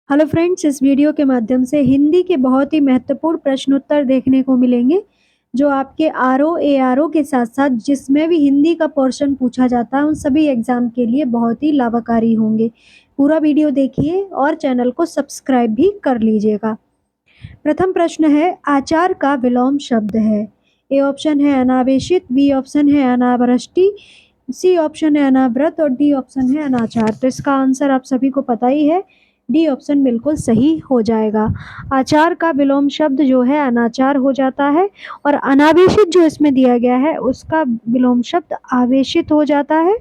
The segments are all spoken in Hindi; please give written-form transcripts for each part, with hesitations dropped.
हेलो फ्रेंड्स, इस वीडियो के माध्यम से हिंदी के बहुत ही महत्वपूर्ण प्रश्नोत्तर देखने को मिलेंगे जो आपके आरओ एआरओ के साथ साथ जिसमें भी हिंदी का पोर्शन पूछा जाता है उन सभी एग्जाम के लिए बहुत ही लाभकारी होंगे। पूरा वीडियो देखिए और चैनल को सब्सक्राइब भी कर लीजिएगा। प्रथम प्रश्न है, आचार का विलोम शब्द है। ए ऑप्शन है अनावेशित, बी ऑप्शन है अनावृष्टि, सी ऑप्शन है अनाव्रत और डी ऑप्शन है अनाचार। तो इसका आंसर आप सभी को पता ही है, डी ऑप्शन बिल्कुल सही हो जाएगा। आचार का विलोम शब्द जो है अनाचार हो जाता है और अनावेशित जो इसमें दिया गया है उसका विलोम शब्द आवेशित हो जाता है।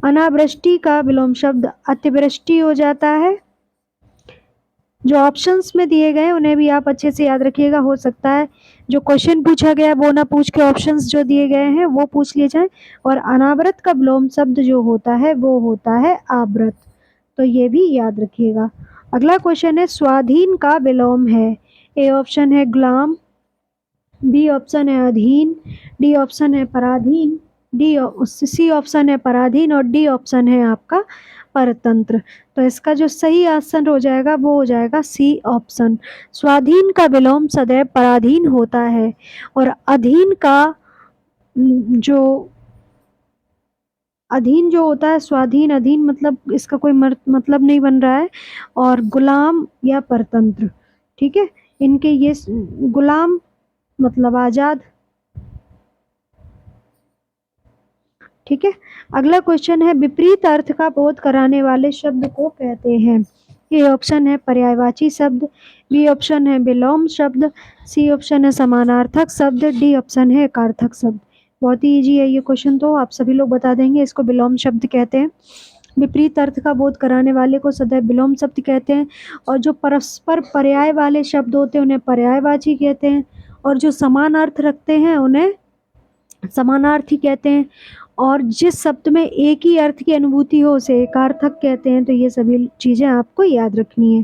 अनावृष्टि का विलोम शब्द अतिवृष्टि हो जाता है। जो ऑप्शंस में दिए गए उन्हें भी आप अच्छे से याद रखिएगा, हो सकता है जो क्वेश्चन पूछा गया है वो ना पूछ के ऑप्शंस जो दिए गए हैं वो पूछ लिए जाए। और अनावृत का विलोम शब्द जो होता है वो होता है आवृत, तो ये भी याद रखिएगा। अगला क्वेश्चन है, स्वाधीन का विलोम है। ए ऑप्शन है गुलाम, बी ऑप्शन है अधीन, डी ऑप्शन है पराधीन, सी ऑप्शन है पराधीन और डी ऑप्शन है आपका परतंत्र। तो इसका जो सही आंसर हो जाएगा वो हो जाएगा सी ऑप्शन। स्वाधीन का विलोम सदैव पराधीन होता है और अधीन का जो अधीन जो होता है, स्वाधीन अधीन मतलब इसका कोई मतलब नहीं बन रहा है, और गुलाम या परतंत्र, ठीक है, इनके ये गुलाम मतलब आजाद, ठीक है। अगला क्वेश्चन है, विपरीत अर्थ का बोध कराने वाले शब्द को कहते हैं। ए ऑप्शन है पर्यायवाची शब्द, बी ऑप्शन है विलोम शब्द, सी ऑप्शन है समानार्थक शब्द, डी ऑप्शन है एकार्थक शब्द। बहुत ही इजी है ये क्वेश्चन, तो आप सभी लोग बता देंगे। इसको विलोम शब्द कहते हैं। विपरीत अर्थ का बोध कराने वाले को सदैव विलोम शब्द कहते हैं और जो परस्पर पर्याय वाले शब्द होते हैं उन्हें पर्यायवाची कहते हैं और जो समान अर्थ रखते हैं उन्हें समानार्थी कहते हैं और जिस शब्द में एक ही अर्थ की अनुभूति हो उसे एकार्थक कहते हैं। तो ये सभी चीजें आपको याद रखनी है।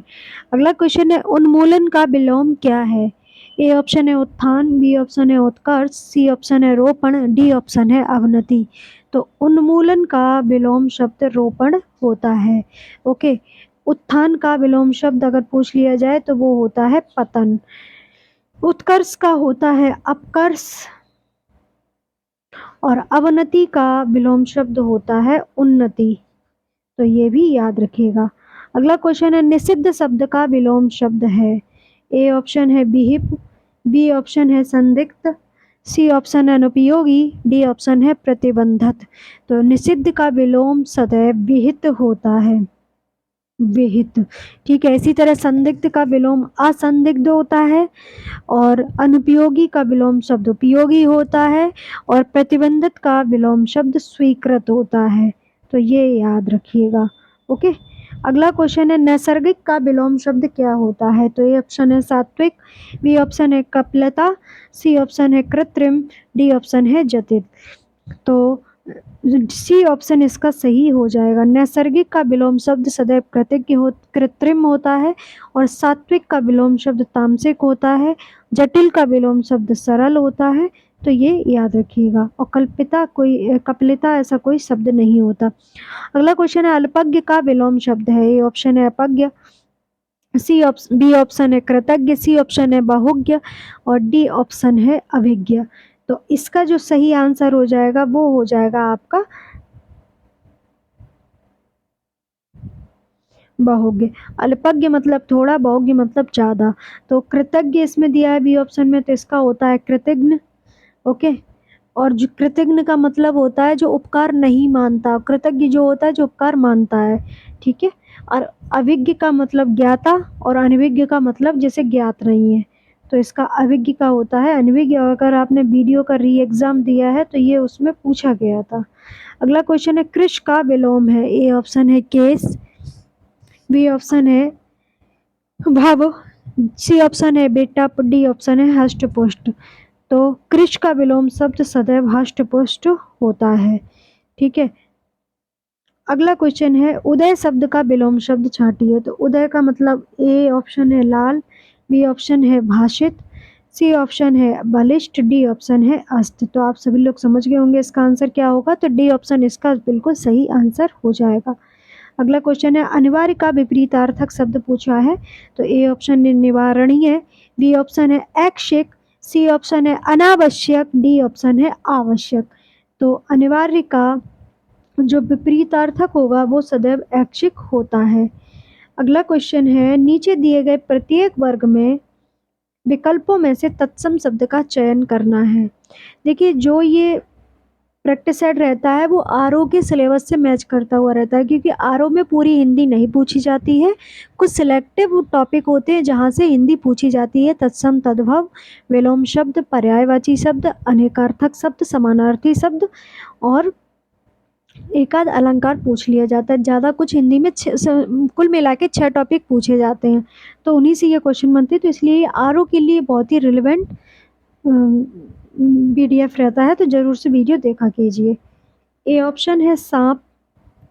अगला क्वेश्चन है, उन्मूलन का विलोम क्या है। ए ऑप्शन है उत्थान, बी ऑप्शन है उत्कर्ष, सी ऑप्शन है रोपण, डी ऑप्शन है अवनति। तो उन्मूलन का विलोम शब्द रोपण होता है। ओके, उत्थान का विलोम शब्द अगर पूछ लिया जाए तो वो होता है पतन। उत्कर्ष का होता है अपकर्ष और अवनति का विलोम शब्द होता है उन्नति। तो ये भी याद रखिएगा। अगला क्वेश्चन है, निषिद्ध शब्द का विलोम शब्द है। ए ऑप्शन है विहिप, बी ऑप्शन है संदिग्ध, सी ऑप्शन है अनुपयोगी, डी ऑप्शन है प्रतिबंधक। तो निषिद्ध का विलोम सदैव विहित होता है, विहित, ठीक है। इसी तरह संदिग्ध का विलोम असंदिग्ध होता है और अनुपयोगी का विलोम शब्द उपयोगी होता है और प्रतिबंधित का विलोम शब्द स्वीकृत होता है। तो ये याद रखिएगा। ओके, अगला क्वेश्चन है, नैसर्गिक का विलोम शब्द क्या होता है। तो ए ऑप्शन है सात्विक, बी ऑप्शन है कपिलता, सी ऑप्शन है कृत्रिम, डी ऑप्शन है जटिल। तो सी ऑप्शन इसका सही हो जाएगा। नैसर्गिक का विलोम शब्द सदैव कृत्रिम होता है और सात्विक का विलोम शब्द तामसिक होता है। जटिल का विलोम शब्द सरल होता है। तो ये याद रखिएगा। और कपिलता ऐसा कोई शब्द नहीं होता। अगला क्वेश्चन है, अल्पज्ञ का विलोम शब्द है। ए ऑप्शन है अपज्ञ, बी ऑप्शन है कृतज्ञ, सी ऑप्शन है बहुज्ञ और डी ऑप्शन है अभिज्ञ। तो इसका जो सही आंसर हो जाएगा वो हो जाएगा आपका बहुज्ञ। अल्पज्ञ मतलब थोड़ा, बहुज्ञ मतलब ज्यादा। तो कृतज्ञ इसमें दिया है बी ऑप्शन में, तो इसका होता है कृतज्ञ। ओके, और जो कृतज्ञ का मतलब होता है जो उपकार नहीं मानता, कृतज्ञ जो होता है जो उपकार मानता है, ठीक है। और अभिज्ञ का मतलब ज्ञाता और अनभिज्ञ का मतलब जैसे ज्ञात नहीं है। तो इसका अभिज्ञ का होता है अनभिज्ञ। अगर आपने वीडियो का री एग्जाम दिया है तो ये उसमें पूछा गया था। अगला क्वेश्चन है, कृष का विलोम है। ए ऑप्शन है केस, बी ऑप्शन है भाव, सी ऑप्शन है बेटा, डी ऑप्शन है हष्ट पुष्ट। तो कृष का विलोम शब्द सदैव हष्ट पुष्ट होता है, ठीक है। अगला क्वेश्चन है, उदय शब्द का विलोम शब्द छांटिए। तो उदय का मतलब ए ऑप्शन है लाल, बी ऑप्शन है भाषित, सी ऑप्शन है बलिष्ठ, डी ऑप्शन है अस्त। तो आप सभी लोग समझ गए होंगे इसका आंसर क्या होगा। तो डी ऑप्शन इसका बिल्कुल सही आंसर हो जाएगा। अगला क्वेश्चन है अनिवार्य का विपरीतार्थक शब्द पूछा है। तो ए ऑप्शन है निवारणीय, बी ऑप्शन है ऐच्छिक, सी ऑप्शन है अनावश्यक, डी ऑप्शन है आवश्यक। तो अनिवार्य का जो विपरीतार्थक होगा वो सदैव ऐच्छिक होता है। अगला क्वेश्चन है नीचे दिए गए प्रत्येक वर्ग में विकल्पों में से तत्सम शब्द का चयन करना है। देखिए जो ये प्रैक्टिस सेट रहता है वो आरओ के सिलेबस से मैच करता हुआ रहता है, क्योंकि आरओ में पूरी हिंदी नहीं पूछी जाती है, कुछ सिलेक्टिव टॉपिक होते हैं जहाँ से हिंदी पूछी जाती है। तत्सम, तद्भव, विलोम शब्द, पर्यायवाची शब्द, अनेकार्थक शब्द, समानार्थी शब्द और एकाध अलंकार पूछ लिया जाता है। ज़्यादा कुछ हिंदी में कुल मिला के 6 टॉपिक पूछे जाते हैं, तो उन्हीं से ये क्वेश्चन बनते हैं। तो इसलिए आरओ के लिए बहुत ही रिलेवेंट पीडीएफ रहता है, तो ज़रूर से वीडियो देखा कीजिए। ए ऑप्शन है सांप,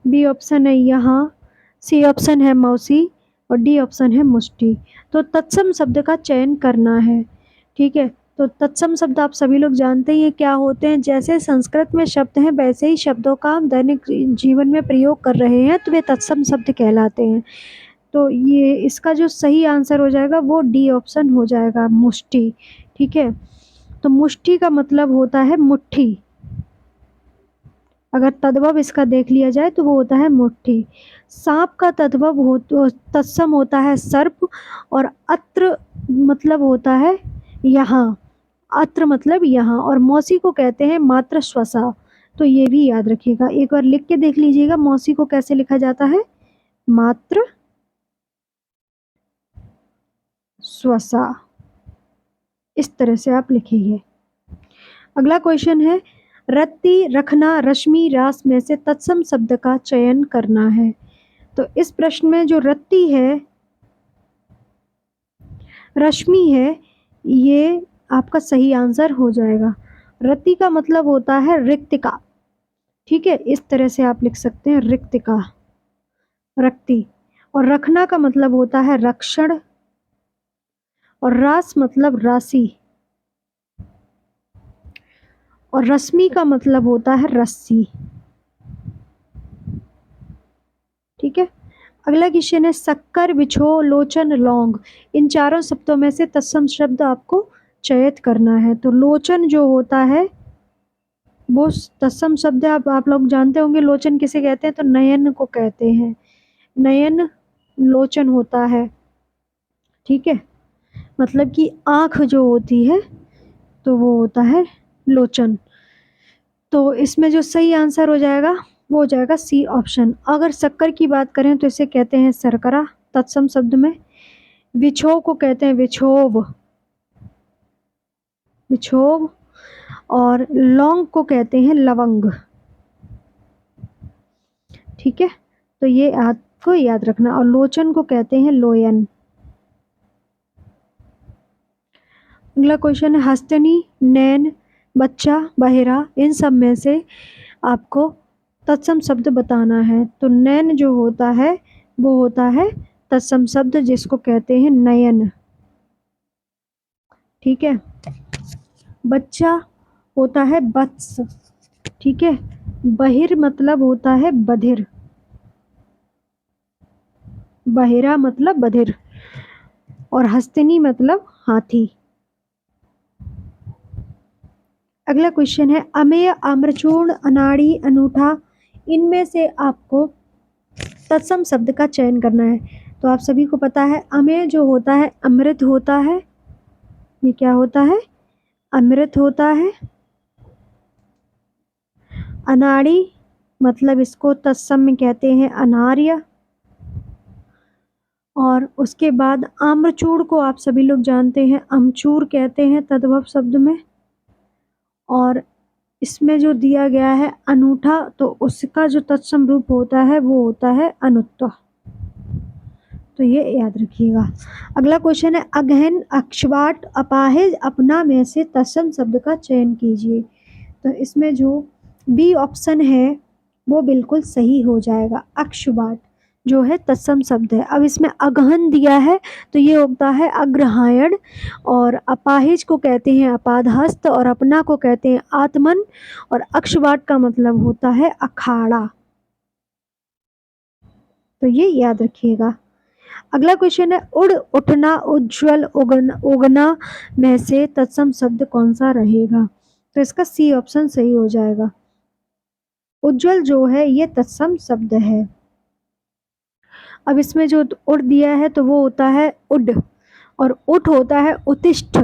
बी ऑप्शन है यहाँ, सी ऑप्शन है मौसी और डी ऑप्शन है मुष्टि। तो तत्सम शब्द का चयन करना है। ठीक है, तो तत्सम शब्द आप सभी लोग जानते ही हैं क्या होते हैं। जैसे संस्कृत में शब्द हैं वैसे ही शब्दों का हम दैनिक जीवन में प्रयोग कर रहे हैं, तो वे तत्सम शब्द कहलाते हैं। तो ये इसका जो सही आंसर हो जाएगा वो डी ऑप्शन हो जाएगा, मुष्टि। ठीक है, तो मुष्टि का मतलब होता है मुट्ठी। अगर तद्भव इसका देख लिया जाए तो वो होता है मुट्ठी। सांप का तद्भव हो तो तत्सम होता है सर्प, और अत्र मतलब होता है यहाँ, अत्र मतलब यहाँ, और मौसी को कहते हैं मात्र स्वसा। तो ये भी याद रखिएगा, एक बार लिख के देख लीजिएगा मौसी को कैसे लिखा जाता है, मात्र स्वसा, इस तरह से आप लिखेंगे। अगला क्वेश्चन है रत्ती, रखना, रश्मि, रास में से तत्सम शब्द का चयन करना है। तो इस प्रश्न में जो रत्ती है, रश्मि है, ये आपका सही आंसर हो जाएगा। रत्ती का मतलब होता है रिक्तिका। ठीक है, इस तरह से आप लिख सकते हैं रिक्तिका, रक्ति। और रखना का मतलब होता है रक्षण, और रास मतलब राशि, और रश्मि का मतलब होता है रस्सी। ठीक है, अगला क्वेश्चन है शक्कर, बिछो, लोचन, लौंग, इन चारों शब्दों में से तत्सम शब्द आपको चयन करना है। तो लोचन जो होता है वो तत्सम शब्द है। आप लोग जानते होंगे लोचन किसे कहते हैं, तो नयन को कहते हैं, नयन लोचन होता है। ठीक है, मतलब कि आँख जो होती है तो वो होता है लोचन। तो इसमें जो सही आंसर हो जाएगा वो हो जाएगा सी ऑप्शन। अगर शक्कर की बात करें तो इसे कहते हैं शर्करा तत्सम शब्द में। विछोह को कहते हैं विछोव, विछोव, और लौंग को कहते हैं लवंग। ठीक है, तो ये आपको याद रखना। और लोचन को कहते हैं लोयन। अगला क्वेश्चन है हस्तनी, नैन, बच्चा, बहेरा, इन सब में से आपको तत्सम शब्द बताना है। तो नैन जो होता है वो होता है तत्सम शब्द, जिसको कहते हैं नयन। ठीक है, बच्चा होता है वत्स। ठीक है, बहिर मतलब होता है बधिर, बहेरा मतलब बधिर, और हस्तिनी मतलब हाथी। अगला क्वेश्चन है अमेय, आम्रचूर्ण, अनाड़ी, अनूठा, इनमें से आपको तत्सम शब्द का चयन करना है। तो आप सभी को पता है अमेय जो होता है अमृत होता है। ये क्या होता है, अमृत होता है। अनाड़ी मतलब इसको तत्सम में कहते हैं अनार्य। और उसके बाद आम्रचूड़ को आप सभी लोग जानते हैं अमचूर कहते हैं तद्भव शब्द में। और इसमें जो दिया गया है अनूठा, तो उसका जो तत्सम रूप होता है वो होता है अनुत्व। तो ये याद रखिएगा। अगला क्वेश्चन है अगहन, अक्षवाट, अपाहिज, अपना में से तत्सम शब्द का चयन कीजिए। तो इसमें जो बी ऑप्शन है वो बिल्कुल सही हो जाएगा। अक्षवाट जो है तत्सम शब्द है। अब इसमें अगहन दिया है तो ये होता है अग्रहायण, और अपाहिज को कहते हैं अपादहस्त, और अपना को कहते हैं आत्मन, और अक्षवाट का मतलब होता है अखाड़ा। तो ये याद रखिएगा। अगला क्वेश्चन है उड़, उठना, उज्ज्वल, उगना में से तत्सम शब्द कौन सा रहेगा? तो इसका सी ऑप्शन सही हो जाएगा। उज्ज्वल जो है ये तत्सम शब्द है। अब इसमें जो उड़ दिया है तो वो होता है उड, और उठ होता है उत्तिष्ठ।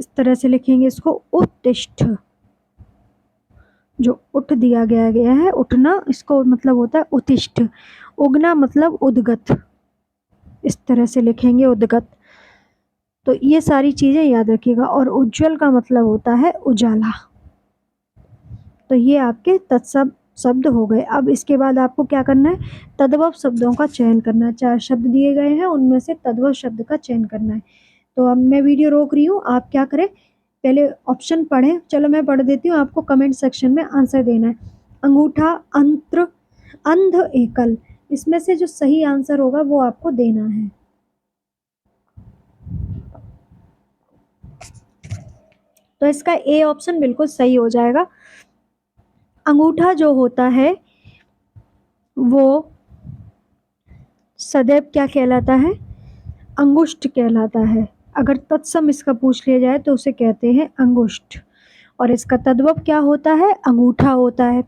इस तरह से लिखेंगे इसको, उत्तिष्ठ। जो उठ दिया गया है उठना, इसको मतलब होता है उत्तिष्ठ। उगना मतलब उद्गत, इस तरह से लिखेंगे उद्गत। तो ये सारी चीजें याद रखिएगा। और उज्जवल का मतलब होता है उजाला। तो ये आपके तत्सम शब्द हो गए। अब इसके बाद आपको क्या करना है, तद्भव शब्दों का चयन करना है। 4 शब्द दिए गए हैं, उनमें से तद्भव शब्द का चयन करना है। तो अब मैं वीडियो रोक रही हूँ, आप क्या करें, पहले ऑप्शन पढ़ें। चलो मैं पढ़ देती हूँ, आपको कमेंट सेक्शन में आंसर देना है। अंगूठा, अंत्र, अंध, एकल, इसमें से जो सही आंसर होगा वो आपको देना है। तो इसका ए ऑप्शन बिल्कुल सही हो जाएगा। अंगूठा जो होता है वो सदैव क्या कहलाता है, अंगुष्ठ कहलाता है। अगर तत्सम इसका पूछ लिया जाए तो उसे कहते हैं अंगुष्ठ। और इसका तद्भव क्या होता है, अंगूठा होता है।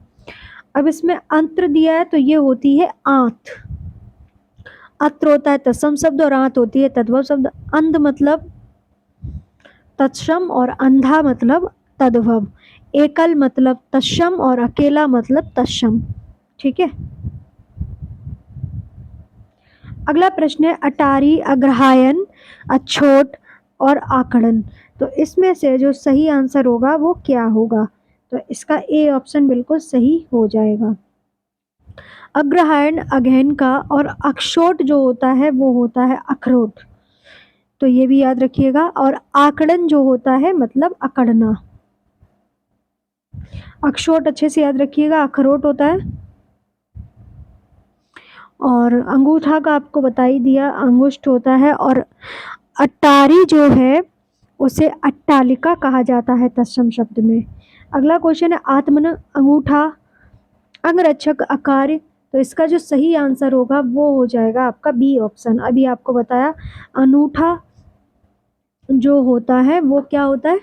अब इसमें अंत्र दिया है तो ये होती है आंत। अत्र होता है तत्सम शब्द और आंत होती है तद्भव शब्द। अंध मतलब तत्सम और अंधा मतलब तद्भव। एकल मतलब तत्सम और अकेला मतलब तत्सम। ठीक है। अगला प्रश्न है अटारी, अग्रहायन, अछोट और आकड़न। तो इसमें से जो सही आंसर होगा वो क्या होगा? तो इसका ए ऑप्शन बिल्कुल सही हो जाएगा। अग्रहायन अगहन का, और अक्षोट जो होता है वो होता है अखरोट। तो ये भी याद रखिएगा। और आकड़न जो होता है मतलब अकड़ना। अक्षोट अच्छे से याद रखिएगा, अखरोट होता है। और अंगूठा का आपको बता ही दिया, अंगुष्ठ होता है। और अटारी जो है उसे अट्टालिका कहा जाता है तत्सम शब्द में। अगला क्वेश्चन है आत्मन, अंगूठा, अंगरक्षक, अकार्य। तो इसका जो सही आंसर होगा वो हो जाएगा आपका बी ऑप्शन। अभी आपको बताया अनूठा जो होता है वो क्या होता है,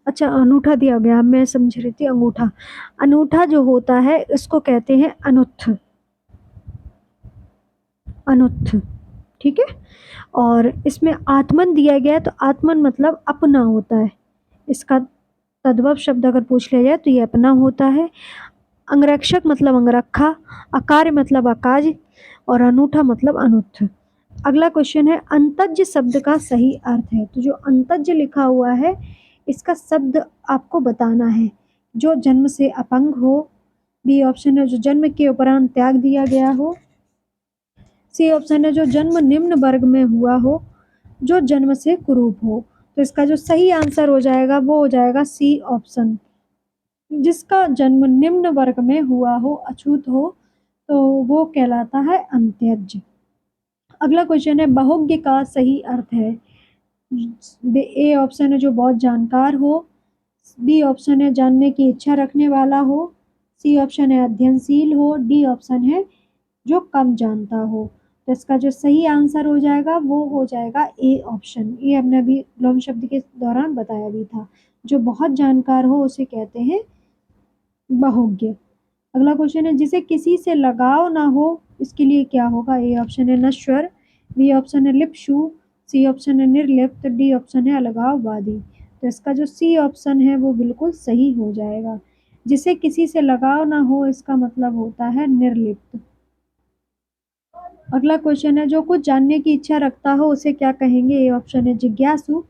अच्छा अनूठा दिया गया, मैं समझ रही थी अंगूठा। अनूठा जो होता है इसको कहते हैं अनुत्थ, अनुत्थ। ठीक है। और इसमें आत्मन दिया गया है तो आत्मन मतलब अपना होता है। इसका तद्भव शब्द अगर पूछ लिया जाए तो ये अपना होता है। अंगरक्षक मतलब अंगरखा, अकार्य मतलब अकाज, और अनूठा मतलब अनुत्थ। अगला क्वेश्चन है अंतज्य शब्द का सही अर्थ है। तो जो अंतज्य लिखा हुआ है इसका शब्द आपको बताना है। जो जन्म से अपंग हो, बी ऑप्शन है जो जन्म के उपरांत त्याग दिया गया हो, सी ऑप्शन है जो जन्म निम्न वर्ग में हुआ हो, जो जन्म से कुरूप हो। तो इसका जो सही आंसर हो जाएगा वो हो जाएगा सी ऑप्शन। जिसका जन्म निम्न वर्ग में हुआ हो, अछूत हो, तो वो कहलाता है अंत्यज। अगला क्वेश्चन है बहुज्ञ का सही अर्थ है। ए ऑप्शन है जो बहुत जानकार हो, बी ऑप्शन है जानने की इच्छा रखने वाला हो, सी ऑप्शन है अध्ययनशील हो, डी ऑप्शन है जो कम जानता हो। तो इसका जो सही आंसर हो जाएगा वो हो जाएगा ए ऑप्शन। ये हमने अभी लोम शब्द के दौरान बताया भी था। जो बहुत जानकार हो उसे कहते हैं बहुज्ञ। अगला क्वेश्चन है जिसे किसी से लगाव ना हो, इसके लिए क्या होगा? ए ऑप्शन है नश्वर, बी ऑप्शन है लिप्सु, सी ऑप्शन है निर्लिप्त, डी ऑप्शन है अलगाववादी। तो इसका जो सी ऑप्शन है वो बिल्कुल सही हो जाएगा। जिसे किसी से लगाव ना हो इसका मतलब होता है निर्लिप्त। अगला क्वेश्चन है जो कुछ जानने की इच्छा रखता हो उसे क्या कहेंगे? ए ऑप्शन है जिज्ञासु,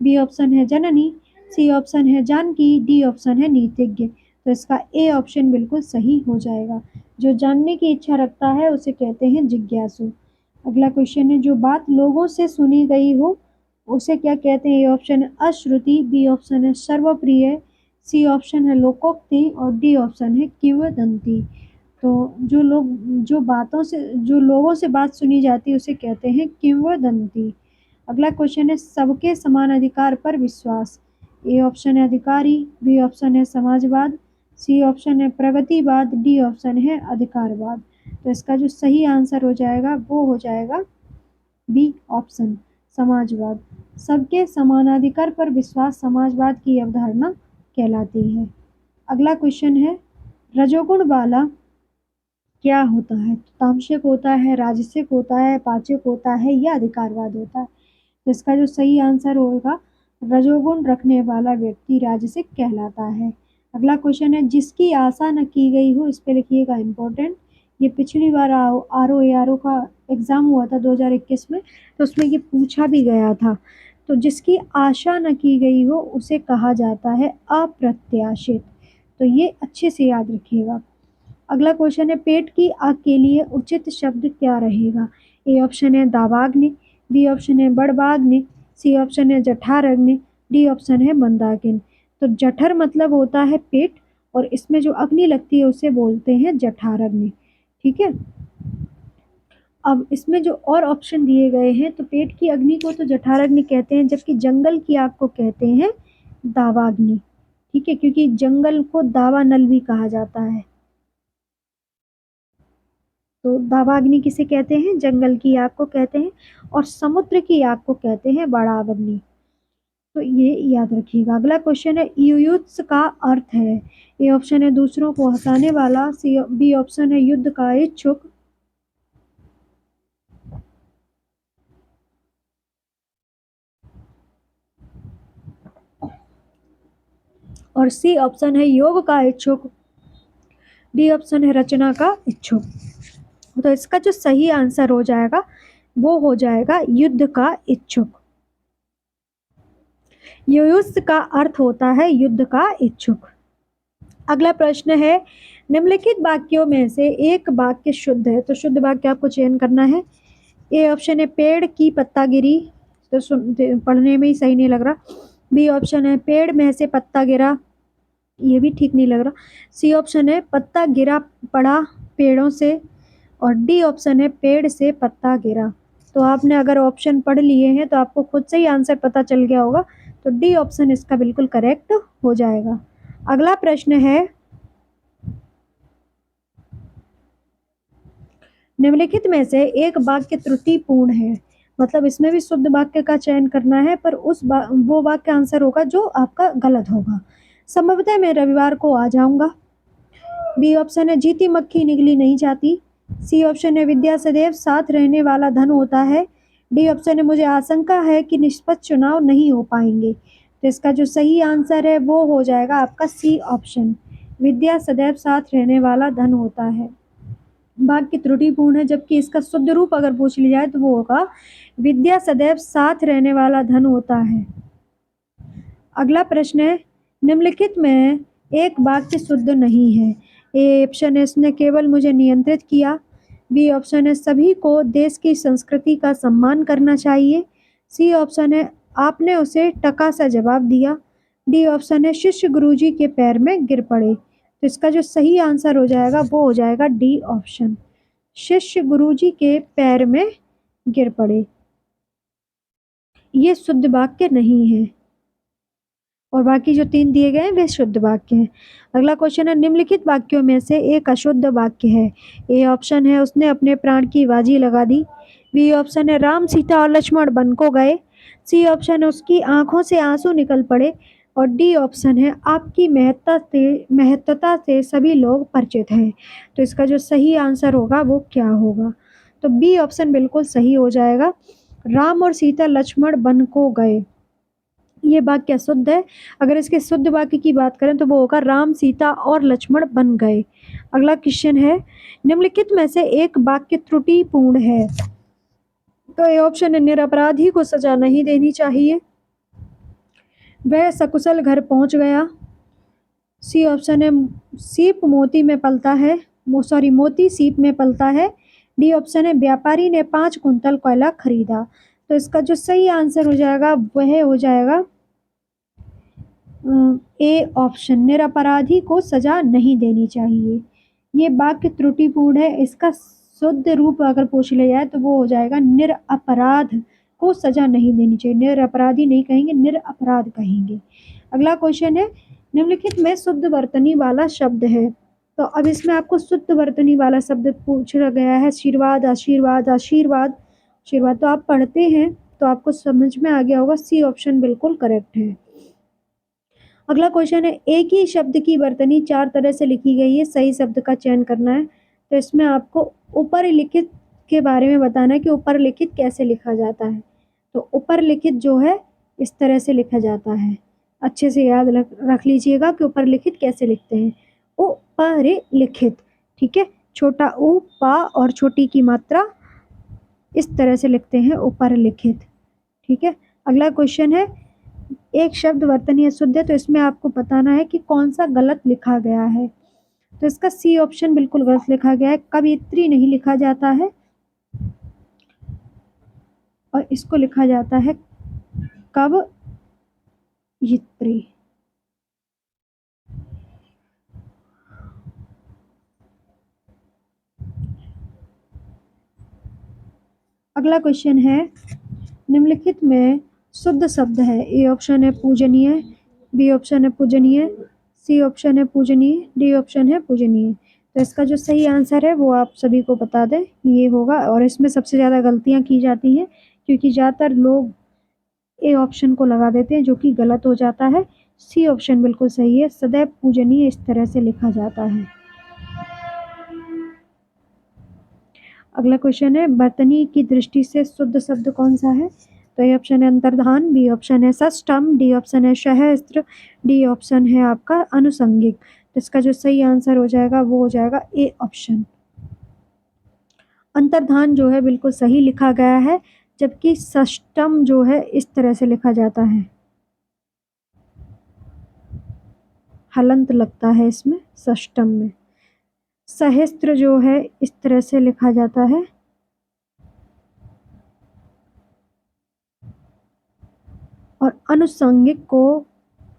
बी ऑप्शन है जननी, सी ऑप्शन है जानकी, डी ऑप्शन है नीतिज्ञ। तो इसका ए ऑप्शन बिल्कुल सही हो जाएगा। जो जानने की इच्छा रखता है उसे कहते हैं जिज्ञासु। अगला क्वेश्चन है जो बात लोगों से सुनी गई हो उसे क्या कहते हैं? ए ऑप्शन है अश्रुति, बी ऑप्शन है सर्वप्रिय, सी ऑप्शन है लोकोक्ति, और डी ऑप्शन है किंवदंती। तो जो बातों से, जो लोगों से बात सुनी जाती है उसे कहते हैं किंवदंती। अगला क्वेश्चन है सबके समान अधिकार पर विश्वास। ए ऑप्शन है अधिकारी, बी ऑप्शन है समाजवाद, सी ऑप्शन है प्रगतिवाद, डी ऑप्शन है अधिकारवाद। तो इसका जो सही आंसर हो जाएगा वो हो जाएगा बी ऑप्शन, समाजवाद। सबके समानाधिकार पर विश्वास समाजवाद की अवधारणा कहलाती है। अगला क्वेश्चन है, रजोगुण वाला क्या होता है? तो तामसिक होता है, राजसिक होता है, पाचक होता है या अधिकारवाद होता है? तो इसका जो सही आंसर होगा, रजोगुण रखने वाला व्यक्ति राजसिक कहलाता है। अगला क्वेश्चन है, जिसकी आशा न की गई हो, इस पे लिखिएगा इम्पोर्टेंट। ये पिछली बार R O A R O का एग्जाम हुआ था 2021 में, तो उसमें ये पूछा भी गया था। तो जिसकी आशा न की गई हो उसे कहा जाता है अप्रत्याशित। तो ये अच्छे से याद रखिएगा। अगला क्वेश्चन है, पेट की आग के लिए उचित शब्द क्या रहेगा? ए ऑप्शन है दावाग्नि, बी ऑप्शन है बड़बाग्नि, सी ऑप्शन है जठराग्नि, डी ऑप्शन है मंदाकिनी। तो जठर मतलब होता है पेट, और इसमें जो अग्नि लगती है उसे बोलते हैं जठराग्नि। ठीक है, अब इसमें जो और ऑप्शन दिए गए हैं, तो पेट की अग्नि को तो जठराग्नि कहते हैं, जबकि जंगल की आग को कहते हैं दावाग्नि। ठीक है, क्योंकि जंगल को दावा नल भी कहा जाता है। तो दावाग्नि किसे कहते हैं? जंगल की आग को कहते हैं, और समुद्र की आग को कहते हैं बड़ावग्नि। तो ये याद रखिएगा। अगला क्वेश्चन है, युयुत्स का अर्थ है? ए ऑप्शन है दूसरों को हंसाने वाला, सी बी ऑप्शन है युद्ध का इच्छुक, और सी ऑप्शन है योग का इच्छुक, डी ऑप्शन है रचना का इच्छुक। तो इसका जो सही आंसर हो जाएगा वो हो जाएगा युद्ध का इच्छुक। युयुत्स का अर्थ होता है युद्ध का इच्छुक। अगला प्रश्न है, निम्नलिखित वाक्यों में से एक वाक्य शुद्ध है? तो शुद्ध वाक्य आपको चयन करना है। ए ऑप्शन है पेड़ की पत्ता गिरी, तो पढ़ने में ही सही नहीं लग रहा। बी ऑप्शन है पेड़ में से पत्ता गिरा, ये भी ठीक नहीं लग रहा। सी ऑप्शन है पत्ता गिरा पड़ा पेड़ों से, और डी ऑप्शन है पेड़ से पत्ता गिरा। तो आपने अगर ऑप्शन पढ़ लिए हैं तो आपको खुद से ही आंसर पता चल गया होगा, तो डी ऑप्शन इसका बिल्कुल करेक्ट हो जाएगा। अगला प्रश्न है, निम्नलिखित में से एक वाक्य त्रुटिपूर्ण है? मतलब इसमें भी शुद्ध वाक्य का चयन करना है, पर वो वाक्य आंसर होगा जो आपका गलत होगा। संभवतः मैं रविवार को आ जाऊंगा। बी ऑप्शन है जीती मक्खी निगली नहीं जाती, सी ऑप्शन है विद्या सदैव साथ रहने वाला धन होता है, डी ऑप्शन है मुझे आशंका है कि निष्पक्ष चुनाव नहीं हो पाएंगे। तो इसका जो सही आंसर है वो हो जाएगा आपका सी ऑप्शन, विद्या सदैव साथ रहने वाला धन होता है। वाक्य त्रुटिपूर्ण है, जबकि इसका शुद्ध रूप अगर पूछ लिया जाए तो वो होगा विद्या सदैव साथ रहने वाला धन होता है। अगला प्रश्न है, निम्नलिखित में एक वाक्य शुद्ध नहीं है? ए ऑप्शन है इसने केवल मुझे नियंत्रित किया, बी ऑप्शन है सभी को देश की संस्कृति का सम्मान करना चाहिए, सी ऑप्शन है आपने उसे टका सा जवाब दिया, डी ऑप्शन है शिष्य गुरुजी के पैर में गिर पड़े। तो इसका जो सही आंसर हो जाएगा वो हो जाएगा डी ऑप्शन, शिष्य गुरुजी के पैर में गिर पड़े। ये शुद्ध वाक्य नहीं है, और बाकी जो 3 दिए गए हैं वे शुद्ध वाक्य हैं। अगला क्वेश्चन है, निम्नलिखित वाक्यों में से एक अशुद्ध वाक्य है? ए ऑप्शन है उसने अपने प्राण की बाजी लगा दी, बी ऑप्शन है राम सीता और लक्ष्मण वन को गए, सी ऑप्शन है उसकी आंखों से आंसू निकल पड़े, और डी ऑप्शन है आपकी महत्ता से सभी लोग परिचित हैं। तो इसका जो सही आंसर होगा वो क्या होगा? तो बी ऑप्शन बिल्कुल सही हो जाएगा, राम और सीता लक्ष्मण वन को गए। ये वाक्य शुद्ध है। अगर इसके शुद्ध वाक्य की बात करें तो वो होगा राम सीता और लक्ष्मण बन गए। अगला क्वेश्चन है, निम्नलिखित में से एक वाक्य त्रुटिपूर्ण है? तो ये ऑप्शन है निरपराधी को सजा नहीं देनी चाहिए, वह सकुशल घर पहुंच गया, सी ऑप्शन है सीप मोती में पलता है, मोती सीप में पलता है, डी ऑप्शन है व्यापारी ने 5 कुंतल कोयला खरीदा। तो इसका जो सही आंसर हो जाएगा वह हो जाएगा ए ऑप्शन, निरपराधी को सजा नहीं देनी चाहिए। ये वाक्य त्रुटिपूर्ण है, इसका शुद्ध रूप अगर पूछ लिया जाए तो वो हो जाएगा निरपराध को सजा नहीं देनी चाहिए, निरपराधी नहीं कहेंगे, निरपराध कहेंगे। अगला क्वेश्चन है, निम्नलिखित में शुद्ध वर्तनी वाला शब्द है? तो अब इसमें आपको शुद्ध वर्तनी वाला शब्द पूछा गया है, आशीर्वाद, आशीर्वाद, आशीर्वाद, आशीर्वाद। तो आप पढ़ते हैं तो आपको समझ में आ गया होगा, सी ऑप्शन बिल्कुल करेक्ट है। अगला क्वेश्चन है, एक ही शब्द की वर्तनी 4 तरह से लिखी गई है, सही शब्द का चयन करना है। तो इसमें आपको ऊपर लिखित के बारे में बताना है कि ऊपर लिखित कैसे लिखा जाता है। तो ऊपर लिखित जो है इस तरह से लिखा जाता है, अच्छे से याद रख लीजिएगा कि ऊपर लिखित कैसे लिखते हैं। ऊपर लिखित, ठीक है, छोटा ऊ, पा और छोटी की मात्रा इस तरह से लिखते हैं ऊपर लिखित, ठीक है। अगला क्वेश्चन है, एक शब्द वर्तनी अशुद्ध है, तो इसमें आपको बताना है कि कौन सा गलत लिखा गया है। तो इसका सी ऑप्शन बिल्कुल गलत लिखा गया है, कवियत्री नहीं लिखा जाता है और इसको लिखा जाता है कवयित्री। अगला क्वेश्चन है, निम्नलिखित में शुद्ध शब्द है। ए ऑप्शन है पूजनीय, बी ऑप्शन है पूजनीय, सी ऑप्शन है पूजनीय, डी ऑप्शन है पूजनीय। तो इसका जो सही आंसर है वो आप सभी को बता दें, ये होगा। और इसमें सबसे ज़्यादा गलतियां की जाती हैं क्योंकि ज़्यादातर लोग ए ऑप्शन को लगा देते हैं जो कि गलत हो जाता है। सी ऑप्शन बिल्कुल सही है, सदैव पूजनीय इस तरह से लिखा जाता है। अगला क्वेश्चन है, वर्तनी की दृष्टि से शुद्ध शब्द कौन सा है। तो ए ऑप्शन है अंतर्धान, बी ऑप्शन है षष्ठम, डी ऑप्शन है सहस्त्र, डी ऑप्शन है आपका अनुसंगिक। तो इसका जो सही आंसर हो जाएगा वो हो जाएगा ए ऑप्शन। अंतर्धान जो है बिल्कुल सही लिखा गया है, जबकि षष्ठम जो है इस तरह से लिखा जाता है, हलंत लगता है इसमें षष्ठम में। सहस्त्र जो है इस तरह से लिखा जाता है, और अनुषंगिक को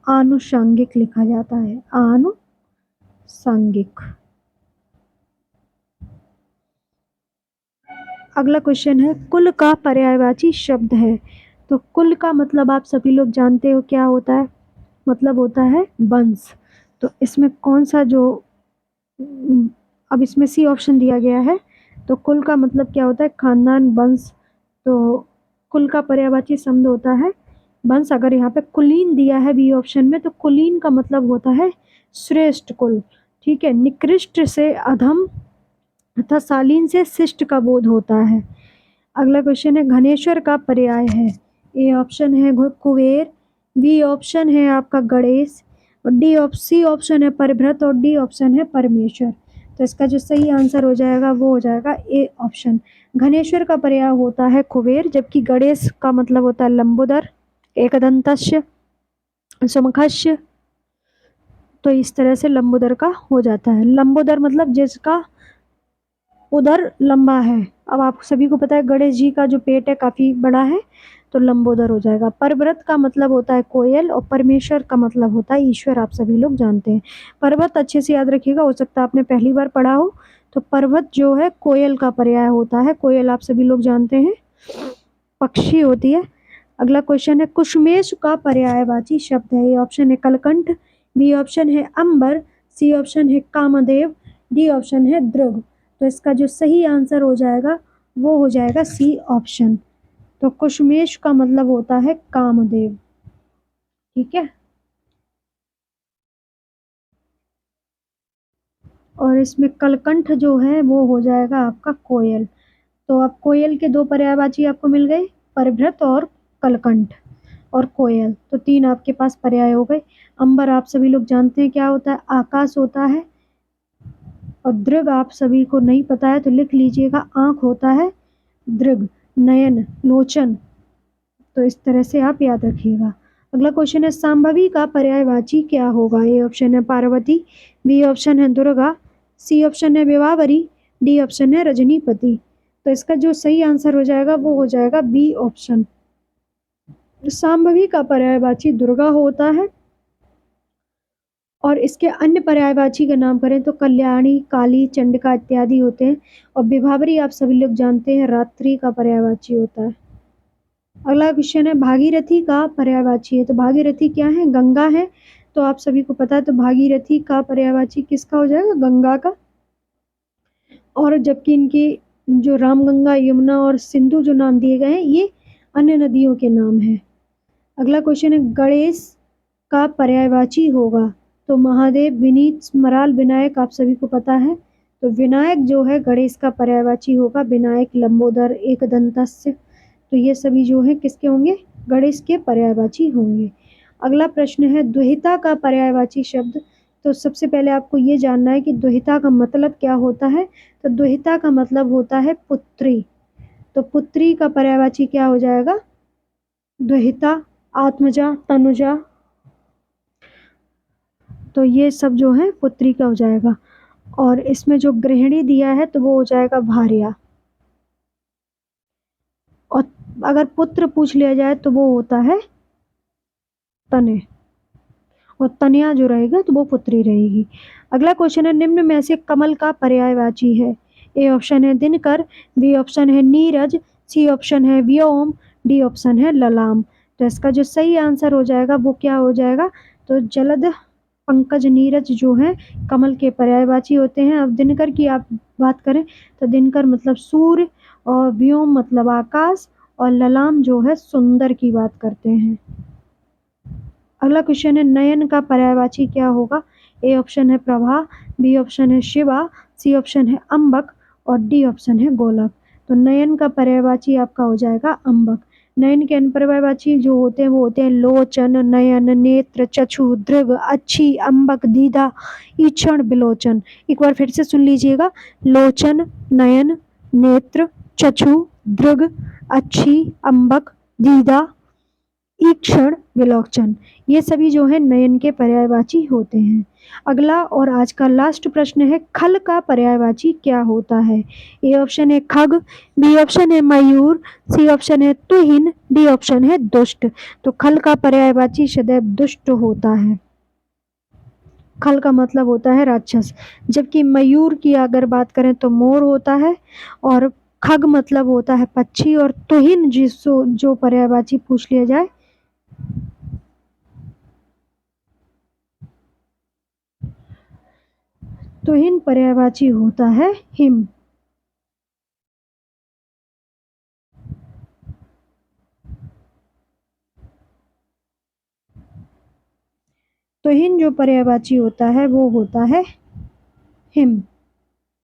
आनुषंगिक लिखा जाता है, आनुषंगिक। अगला क्वेश्चन है, कुल का पर्यायवाची शब्द है। तो कुल का मतलब आप सभी लोग जानते हो क्या होता है, मतलब होता है वंश। तो इसमें कौन सा जो अब इसमें सी ऑप्शन दिया गया है, तो कुल का मतलब क्या होता है, खानदान, वंश। तो कुल का पर्यायवाची शब्द होता है वंश। अगर यहाँ पे कुलीन दिया है बी ऑप्शन में, तो कुलीन का मतलब होता है श्रेष्ठ कुल, ठीक है। निकृष्ट से अधम तथा शालीन से शिष्ट का बोध होता है। अगला क्वेश्चन है, घनेश्वर का पर्याय है। ए ऑप्शन है कुबेर, बी ऑप्शन है आपका गणेश, और सी ऑप्शन है परिभ्रत, और डी ऑप्शन है परमेश्वर। तो इसका जो सही आंसर हो जाएगा वो हो जाएगा ए ऑप्शन। घनेश्वर का पर्याय होता है कुबेर, जबकि गणेश का मतलब होता है लंबोदर, एकदंतस्य, सुमुखस्य। तो इस तरह से लंबोदर का हो जाता है। लंबोदर मतलब जिसका उदर लंबा है। अब आप सभी को पता है गणेश जी का जो पेट है काफी बड़ा है, तो लंबोदर हो जाएगा। परव्रत का मतलब होता है कोयल, और परमेश्वर का मतलब होता है ईश्वर, आप सभी लोग जानते हैं। पर्वत अच्छे से याद रखिएगा, हो सकता है आपने पहली बार पढ़ा हो। तो पर्वत जो है कोयल का पर्याय होता है, कोयल आप सभी लोग जानते हैं पक्षी होती है। अगला क्वेश्चन है, कुसुमेश का पर्यायवाची शब्द है। ए ऑप्शन है कलकंठ, बी ऑप्शन है अंबर, सी ऑप्शन है कामदेव, डी ऑप्शन है ध्रुव। तो इसका जो सही आंसर हो जाएगा वो हो जाएगा सी ऑप्शन। तो कुसुमेश का मतलब होता है कामदेव, ठीक है। और इसमें कलकंठ जो है वो हो जाएगा आपका कोयल। तो अब कोयल के दो पर्यायवाची आपको मिल गए, परिभ्रत और कलकंठ और कोयल। तो 3 आपके पास पर्याय हो गए। अंबर आप सभी लोग जानते हैं क्या होता है, आकाश होता है। और दृग आप सभी को नहीं पता है तो लिख लीजिएगा, आंख होता है दृग, नयन, लोचन। तो इस तरह से आप याद रखिएगा। अगला क्वेश्चन है, सांभवी का पर्यायवाची क्या होगा। ए ऑप्शन है पार्वती, बी ऑप्शन है दुर्गा, सी ऑप्शन है विवाहवरी, डी ऑप्शन है रजनीपति। तो इसका जो सही आंसर हो जाएगा वो हो जाएगा बी ऑप्शन। सांभवी का पर्यायवाची दुर्गा होता है, और इसके अन्य पर्यायवाची का नाम करें तो कल्याणी, काली, चंडिका इत्यादि होते हैं। और विभावरी आप सभी लोग जानते हैं रात्रि का पर्यायवाची होता है। अगला क्वेश्चन है, भागीरथी का पर्यायवाची है। तो भागीरथी क्या है, गंगा है। तो आप सभी को पता है, तो भागीरथी का पर्यायवाची किसका हो जाएगा? गंगा का। और जबकि इनकी जो रामगंगा, यमुना और सिंधु जो नाम दिए गए हैं, ये अन्य नदियों के नाम हैं। अगला क्वेश्चन है, गणेश का पर्यायवाची होगा? तो महादेव, विनीत, स्मराल, विनायक, आप सभी को पता है। तो विनायक जो है गणेश का पर्यायवाची होगा, विनायक, लंबोदर, एकदंतस्य। तो ये सभी जो है किसके होंगे? गणेश के पर्यायवाची होंगे। अगला प्रश्न है, द्विहिता का पर्यायवाची शब्द। तो सबसे पहले आपको ये जानना है कि द्विहिता का मतलब क्या होता है। तो द्विहिता का मतलब होता है पुत्री। तो पुत्री का पर्यायवाची क्या हो जाएगा? द्विहिता, आत्मजा, तनुजा। तो ये सब जो है पुत्री का हो जाएगा। और इसमें जो गृहिणी दिया है तो वो हो जाएगा भार्या। और अगर पुत्र पूछ लिया जाए तो वो होता है तने, और तनया जो रहेगा तो वो पुत्री रहेगी। अगला क्वेश्चन है, निम्न में से कमल का पर्यायवाची है? ए ऑप्शन है दिनकर, बी ऑप्शन है नीरज, सी ऑप्शन है व्योम, डी ऑप्शन है ललाम। तो इसका जो सही आंसर हो जाएगा वो क्या हो जाएगा? तो जलद, पंकज, नीरज जो है कमल के पर्यायवाची होते हैं। अब दिनकर की आप बात करें तो दिनकर मतलब सूर्य, और व्योम मतलब आकाश, और ललाम जो है सुंदर की बात करते हैं। अगला क्वेश्चन है, नयन का पर्यायवाची क्या होगा? ए ऑप्शन है प्रभा, बी ऑप्शन है शिवा, सी ऑप्शन है अंबक, और डी ऑप्शन है गोलक। तो नयन का पर्यायवाची आपका हो जाएगा अंबक। नयन के अन्य पर्यायवाची जो होते हैं वो होते हैं लोचन, नयन, नेत्र, चक्षु, दृग, अच्छी, अंबक, दीदा, ईक्षण, विलोचन। एक बार फिर से सुन लीजिएगा, लोचन, नयन, नेत्र, चक्षु, दृग, अच्छी, अंबक, दीदा, ईक्षण, विलोचन। ये सभी जो है नयन के पर्यायवाची होते हैं। अगला और आज का लास्ट प्रश्न है, खल का पर्यायवाची क्या होता है? ए ऑप्शन है खग, बी ऑप्शन है मयूर, सी ऑप्शन है तुहिन, डी ऑप्शन है दुष्ट। तो खल का पर्यायवाची सदैव दुष्ट होता है। खल का मतलब होता है राक्षस। जबकि मयूर की अगर बात करें तो मोर होता है, और खग मतलब होता है पक्षी, और तुहिन जिसको जो पर्यायवाची पूछ लिया जाए, तुहिन पर्यायवाची होता है हिम। तुहिन जो पर्यायवाची होता है वो होता है हिम।